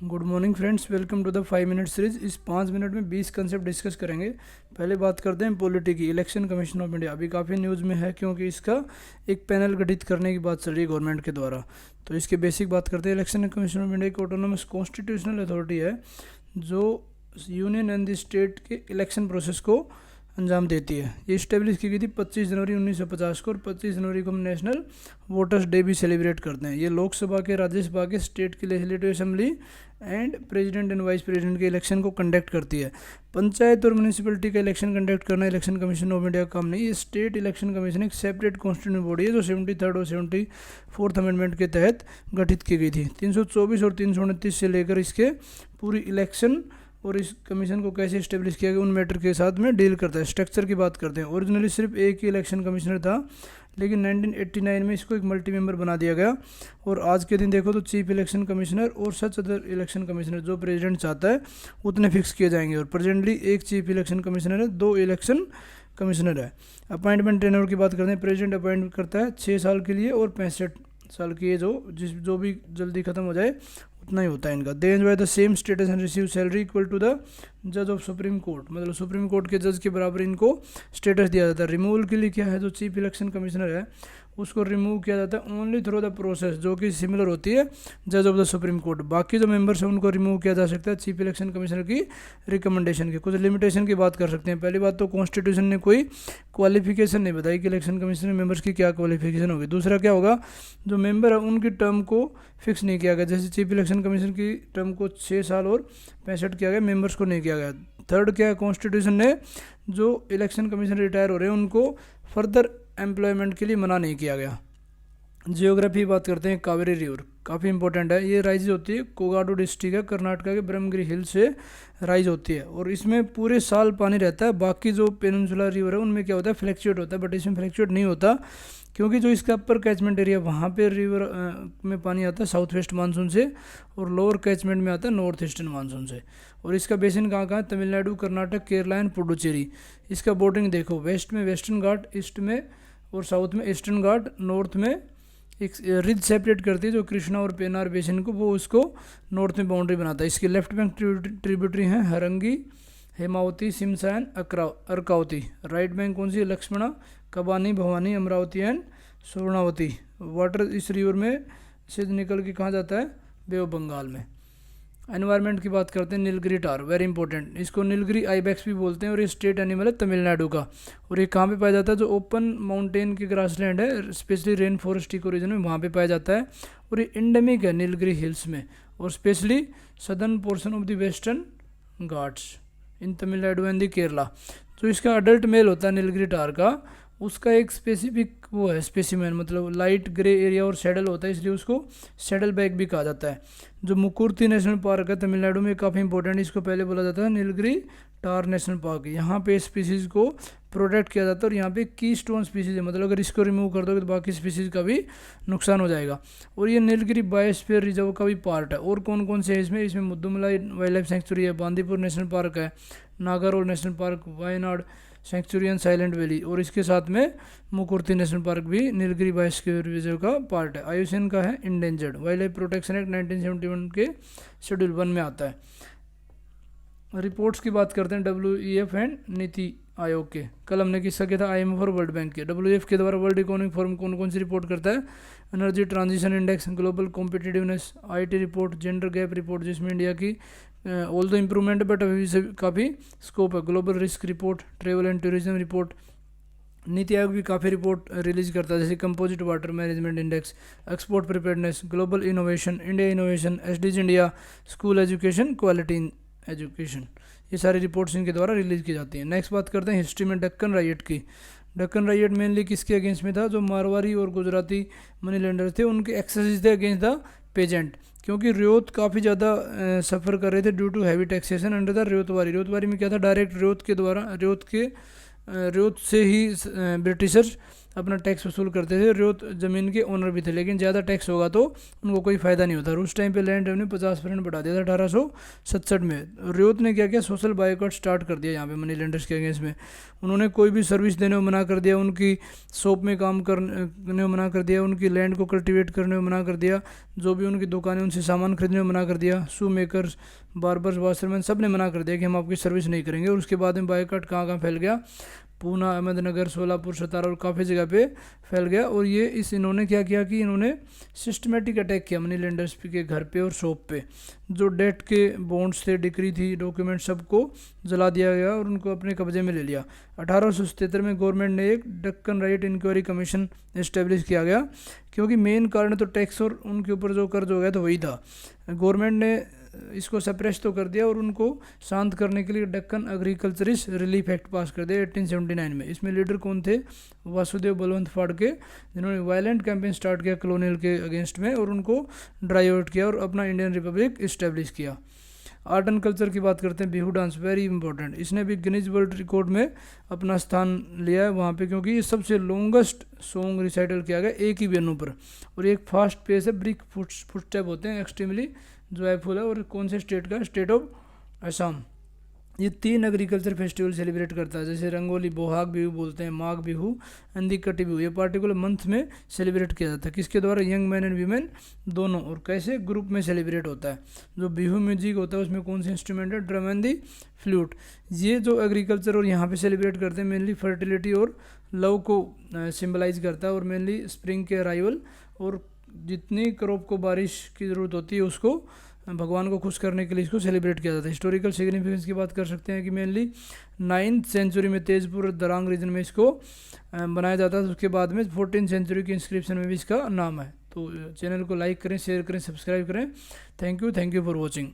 Good morning friends, welcome to the 5 minute series. इस 5 minute में 20 concept discuss करेंगे। पहले बात करते हैं पॉलिटी की। इलेक्शन कमीशन ऑफ इंडिया अभी काफ़ी न्यूज़ में है क्योंकि इसका एक पैनल गठित करने की बात चल रही है गवर्नमेंट के द्वारा। तो इसके बेसिक बात करते हैं। इलेक्शन कमीशन ऑफ इंडिया एक ऑटोनोमस कॉन्स्टिट्यूशनल अथॉरिटी है जो यूनियन एंड द स्टेट के इलेक्शन प्रोसेस को अंजाम देती है। ये इस्टेब्लिश की गई थी 25 जनवरी 1950 को, और 25 जनवरी को हम नेशनल वोटर्स डे भी सेलिब्रेट करते हैं। ये लोकसभा के, राज्यसभा के, स्टेट की legislative assembly and president and vice president के इलेक्शन को कंडक्ट करती है। पंचायत और म्यूनिसिपैलिटी का इलेक्शन कंडक्ट करना इलेक्शन कमीशन ऑफ इंडिया का काम नहीं। ये स्टेट इलेक्शन कमीशन एक सेपरेट कॉन्स्टिट्यूएंट बॉडी है जो 73rd और 74th अमेंडमेंट के तहत गठित की गई थी। 324 और 329 से लेकर इसके पूरी इलेक्शन और इस कमीशन को कैसे इस्टेब्लिश किया गया उन मैटर के साथ में डील करता है। स्ट्रक्चर की बात करते हैं। ओरिजिनली सिर्फ एक ही इलेक्शन कमिश्नर था, लेकिन 1989 में इसको एक मल्टी मेंबर बना दिया गया। और आज के दिन देखो तो चीफ इलेक्शन कमिश्नर और सच अदर इलेक्शन कमिश्नर जो प्रेसिडेंट चाहता है उतने फिक्स किए जाएंगे। और प्रेजेंटली एक चीफ इलेक्शन कमिश्नर है, 2 इलेक्शन कमिश्नर है। अपॉइंटमेंट टेन्योर की बात करते हैं। प्रेसिडेंट अपॉइंट करता है 6 साल के लिए, और 65 साल की एज हो, जो भी जल्दी खत्म हो जाए उतना ही होता है इनका। They enjoy the same status and receive salary equal to the जज ऑफ सुप्रीम कोर्ट, मतलब सुप्रीम कोर्ट के जज के बराबर इनको स्टेटस दिया जाता है। रिमूवल के लिए क्या है, जो चीफ इलेक्शन कमिश्नर है उसको रिमूव किया जाता है ओनली थ्रू द प्रोसेस, जो कि सिमिलर होती है जज ऑफ द सुप्रीम कोर्ट। बाकी जो मेंबर्स हैं उनको रिमूव किया जा सकता है चीफ इलेक्शन कमिश्नर की रिकमेंडेशन के। कुछ लिमिटेशन की बात कर सकते हैं। पहली बात तो कॉन्स्टिट्यूशन ने कोई क्वालिफिकेशन नहीं बताई कि इलेक्शन कमिश्नर मेंबर्स की क्या क्वालिफिकेशन होगी। दूसरा क्या होगा, जो मेंबर है उनकी टर्म को फिक्स नहीं किया गया। जैसे चीफ इलेक्शन कमिश्नर की टर्म को 6 साल और 65 किया गया, मेंबर्स को नहीं किया गया। थर्ड क्या है, कॉन्स्टिट्यूशन ने जो इलेक्शन कमिश्नर रिटायर हो रहे हैं उनको फर्दर एम्प्लॉयमेंट के लिए मना नहीं किया गया। जियोग्राफी बात करते हैं। कावेरी रिवर काफ़ी इंपॉर्टेंट है। ये राइज होती है कोगाडू डिस्ट्रिक्ट है, कर्नाटका के ब्रह्मगिरी हिल से राइज होती है, और इसमें पूरे साल पानी रहता है। बाकी जो पेनिनसुलर रिवर है उनमें क्या होता है, फ्लैक्चुएट होता है, बट इसमें फ्लैक्चुएट नहीं होता क्योंकि जो इसका अपर कैचमेंट एरिया वहाँ पे रिवर में पानी आता है साउथ वेस्ट मानसून से, और लोअर कैचमेंट में आता है नॉर्थ ईस्टर्न मानसून से। और इसका बेसिन कहाँ कहाँ है, तमिलनाडु, कर्नाटक, केरला एंड पुडुचेरी। इसका बॉर्डरिंग देखो, वेस्ट में वेस्टर्न घाट, ईस्ट में और साउथ में ईस्टर्न घाट, नॉर्थ में एक रिज सेपरेट करती है जो कृष्णा और पेनार बेसिन को, वो उसको नॉर्थ में बाउंड्री बनाता है। इसके लेफ्ट बैंक ट्रिब्यूटरी हैं Harangi, Hemavati, Shimsha and Arkavati. Right bank कौन सी है, लक्ष्मणा, कबानी, भवानी, अमरावती एंड स्वर्णावती। वाटर इस रिवर में से निकल के कहाँ जाता है, बे ऑफ बंगाल में। एनवायरनमेंट की बात करते हैं। नीलगिरी टार वेरी इंपॉर्टेंट, इसको नीलगिरी आइबैक्स भी बोलते हैं, और ये स्टेट एनिमल है तमिलनाडु का। और ये कहाँ पे पाया जाता है, जो ओपन माउंटेन की ग्रासलैंड है, specially rain forest eco region में, वहाँ पे पाया जाता है। और ये इंडेमिक है नीलगिरी हिल्स में, और specially southern portion of the western Ghats in Tamil Nadu and the Kerala. जो इसका अडल्ट मेल होता है नीलगिरी टार का, उसका एक स्पेसिफिक वो है स्पेसिमेन, मतलब लाइट ग्रे एरिया और सैडल होता है, इसलिए उसको सैडल बैक भी कहा जाता है। जो मुकुर्ती नेशनल पार्क है तमिलनाडु में, काफ़ी इंपॉर्टेंट, इसको पहले बोला जाता है नीलगिरी टार नेशनल पार्क। यहाँ पे स्पीसीज़ को प्रोटेक्ट किया जाता है, और यहाँ पे की स्टोन स्पीसीज है, मतलब अगर इसको रिमूव कर दोगे तो बाकी स्पीसीज का भी नुकसान हो जाएगा। और ये नीलगिरी बायोस्फीयर रिजर्व का भी पार्ट है। और कौन कौन से है इसमें, मुद्दुमलाई वाइल्ड लाइफ सेंचुरी है, बांदीपुर नेशनल पार्क है, Nagarhole national park, Wayanad sanctuary and silent valley, और इसके साथ में मुकुर्ती नेशनल पार्क भी नीलगिरी बायोस्फीयर रिजर्व का पार्ट है। आयुष्मान का है endangered. Wild life protection act 1971 के शेड्यूल 1 में आता है। रिपोर्ट्स की बात करते हैं। WEF एंड नीति आयोग के। कल हमने किसका किया था, IMF और वर्ल्ड बैंक के। WEF के द्वारा वर्ल्ड इकोनॉमिक फोरम कौन कौन सी रिपोर्ट करता है, energy transition index, global competitiveness, IT report, gender gap report जिसमें इंडिया की ऑल द इम्प्रूवमेंट, बट अभी से काफ़ी स्कोप है, global risk report, travel and tourism report. NITI Aayog भी काफ़ी रिपोर्ट रिलीज करता है, जैसे composite water management index, export preparedness, global innovation, India innovation, SDG India, school education, quality in education. ये सारी रिपोर्ट्स इनके द्वारा रिलीज की जाती हैं। नेक्स्ट बात करते हैं हिस्ट्री में डक्कन राइट की। डक्कन राइट मेनली किसके अगेंस्ट में था, जो मारवाड़ी और गुजराती मनी लेंडर थे उनके एक्सेस थे अगेंस्ट द पेजेंट, क्योंकि रियोत काफ़ी ज़्यादा सफ़र कर रहे थे due to heavy taxation under the Ryotwari. Ryotwari में क्या था, डायरेक्ट रियोत के द्वारा रियोत से ही ब्रिटिशर्स अपना टैक्स वसूल करते थे, रेत ज़मीन के ओनर भी थे, लेकिन ज़्यादा टैक्स होगा तो उनको कोई फ़ायदा नहीं होता। और उस टाइम पे लैंड रेवेन्यू 50% बढ़ा दिया था 1867 में। रेत ने क्या किया, सोशल बायकॉट स्टार्ट कर दिया यहाँ पे मनी लेंडर्स के अगेंस्ट में। उन्होंने कोई भी सर्विस देने में मना कर दिया, उनकी शॉप में काम करने में मना कर दिया, उनकी लैंड को कल्टीवेट करने में मना कर दिया, जो भी उनकी दुकानें उनसे सामान खरीदने में मना कर दिया। शू मेकर्स, बार्बर्स, वाशरमैन सब ने मना कर दिया कि हम आपकी सर्विस नहीं करेंगे। और उसके बाद में बायकॉट कहाँ कहाँ फैल गया, पूना, अहमदनगर, सोलापुर, सतारा और काफ़ी जगह पे फैल गया। और ये इन्होंने क्या किया कि इन्होंने सिस्टमेटिक अटैक किया मनी लेंडर्स के घर पे और शॉप पे। जो डेट के बॉन्ड्स थे, डिक्री थी, डॉक्यूमेंट सबको जला दिया गया और उनको अपने कब्जे में ले लिया। 1877 में गवर्नमेंट ने एक Deccan riot inquiry commission establish किया गया, क्योंकि मेन कारण तो टैक्स और उनके ऊपर जो कर्ज हो गया तो वही था। गवर्नमेंट ने इसको सप्रेस तो कर दिया और उनको शांत करने के लिए डक्कन एग्रीकल्चरिस्ट रिलीफ एक्ट पास कर दिया 1879 में। इसमें लीडर कौन थे, वासुदेव बलवंत फाड़के, जिन्होंने वायलेंट कैंपेन स्टार्ट किया कॉलोनियल के अगेंस्ट में और उनको ड्राइव आउट किया और अपना इंडियन रिपब्लिक इस्टेब्लिश किया। आर्ट एंड कल्चर की बात करते हैं, बिहू डांस वेरी इंपॉर्टेंट। इसने भी गिनीज वर्ल्ड रिकॉर्ड में अपना स्थान लिया है वहाँ पे, क्योंकि ये सबसे लॉन्गेस्ट सॉन्ग रिसाइटल किया गया एक ही वेन्यू पर। और एक फास्ट पेस है, ब्रिक फुटस्टेप होते हैं, एक्सट्रीमली जॉयफुल है। और कौन से स्टेट का, स्टेट ऑफ असम। ये 3 एग्रीकल्चर फेस्टिवल सेलिब्रेट करता है, जैसे रंगोली, बोहाग बिहू बोलते हैं, माघ बिहू, अंदिकटी बिहू। ये पार्टिकुलर मंथ में सेलिब्रेट किया जाता है, किसके द्वारा, यंग मैन एंड वीमेन दोनों। और कैसे, ग्रुप में सेलिब्रेट होता है। जो बिहू म्यूजिक होता है उसमें कौन से इंस्ट्रूमेंट है, ड्रम एंड दी फ्लूट। ये जो एग्रीकल्चर और यहाँ पे सेलिब्रेट करते हैं मेनली फर्टिलिटी और लव को सिम्बलाइज करता है, और मेनली स्प्रिंग के अराइवल, और जितनी क्रॉप को बारिश की ज़रूरत होती है उसको भगवान को खुश करने के लिए इसको सेलिब्रेट किया जाता है। हिस्टोरिकल सिग्निफिकेंस की बात कर सकते हैं कि मेनली 9th सेंचुरी में तेजपुर दरांग रीजन में इसको बनाया जाता है। उसके बाद में 14th सेंचुरी की इंस्क्रिप्शन में भी इसका नाम है। तो चैनल को लाइक करें, शेयर करें, सब्सक्राइब करें। Thank you for watching.